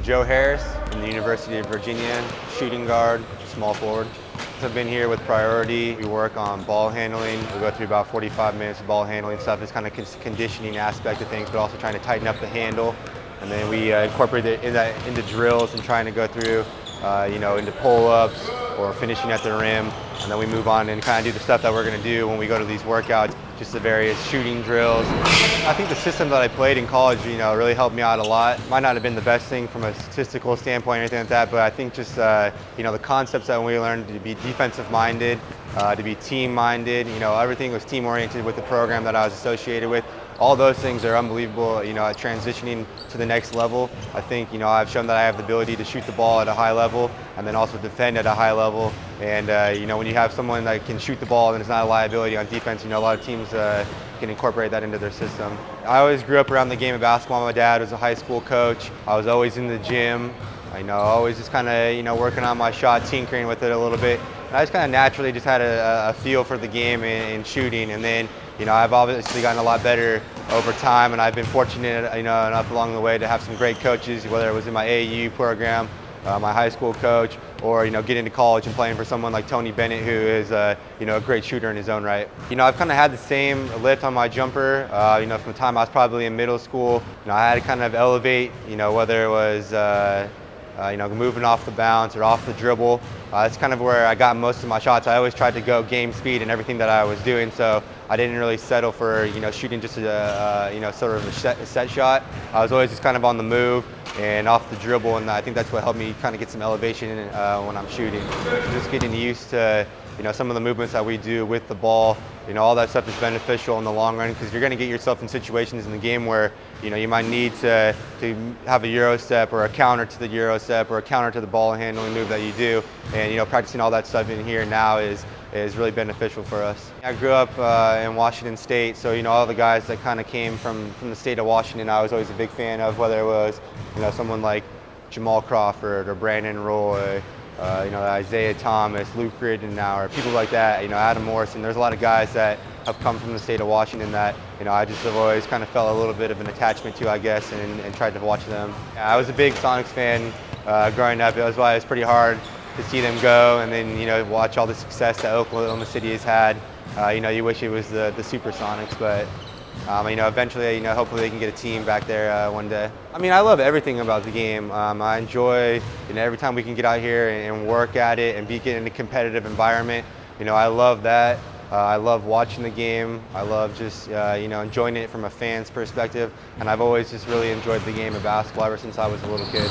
Joe Harris from the University of Virginia, shooting guard, small forward. I've been here with Priority. We work on ball handling. We go through about 45 minutes of ball handling stuff. It's kind of conditioning aspect of things, but also trying to tighten up the handle. And then we incorporate it into drills and trying to go through, into pull-ups or finishing at the rim. And then we move on and kind of do the stuff that we're going to do when we go to these workouts, just the various shooting drills. I think the system that I played in college, really helped me out a lot. Might not have been the best thing from a statistical standpoint or anything like that, but I think just, the concepts that we learned to be defensive-minded, to be team-minded, everything was team-oriented with the program that I was associated with. All those things are unbelievable, at transitioning to the next level. I think, I've shown that I have the ability to shoot the ball at a high level and then also defend at a high level. And, when you have someone that can shoot the ball and it's not a liability on defense, a lot of teams can incorporate that into their system. I always grew up around the game of basketball. My dad was a high school coach. I was always in the gym. Always just kind of, working on my shot, tinkering with it a little bit. And I just kind of naturally just had a feel for the game and shooting. And then, I've obviously gotten a lot better over time, and I've been fortunate, enough along the way to have some great coaches, whether it was in my AAU program, my high school coach, or get into college and playing for someone like Tony Bennett, who is a great shooter in his own right. I've kind of had the same lift on my jumper, from the time I was probably in middle school. I had to kind of elevate, whether it was moving off the bounce or off the dribble. That's kind of where I got most of my shots. I always tried to go game speed in everything that I was doing, so I didn't really settle for shooting just a sort of a set shot. I was always just kind of on the move and off the dribble, and I think that's what helped me kind of get some elevation when I'm shooting. Just getting used to some of the movements that we do with the ball. All that stuff is beneficial in the long run, because you're going to get yourself in situations in the game where you might need to have a Euro step or a counter to the Euro step or a counter to the ball handling move that you do. And practicing all that stuff in here now is really beneficial for us. I grew up in Washington State, so all the guys that kind of came from the state of Washington, I was always a big fan of, whether it was someone like Jamal Crawford or Brandon Roy, Isaiah Thomas, Luke Riddenauer, people like that, Adam Morrison. There's a lot of guys that have come from the state of Washington that, I just have always kind of felt a little bit of an attachment to, I guess, and tried to watch them. I was a big Sonics fan growing up. It was why it was pretty hard to see them go and then, watch all the success that Oklahoma City has had. You wish it was the Supersonics, but eventually, hopefully they can get a team back there one day. I love everything about the game. I enjoy, every time we can get out here and work at it and get in a competitive environment. I love that. I love watching the game. I love just, enjoying it from a fan's perspective. And I've always just really enjoyed the game of basketball ever since I was a little kid.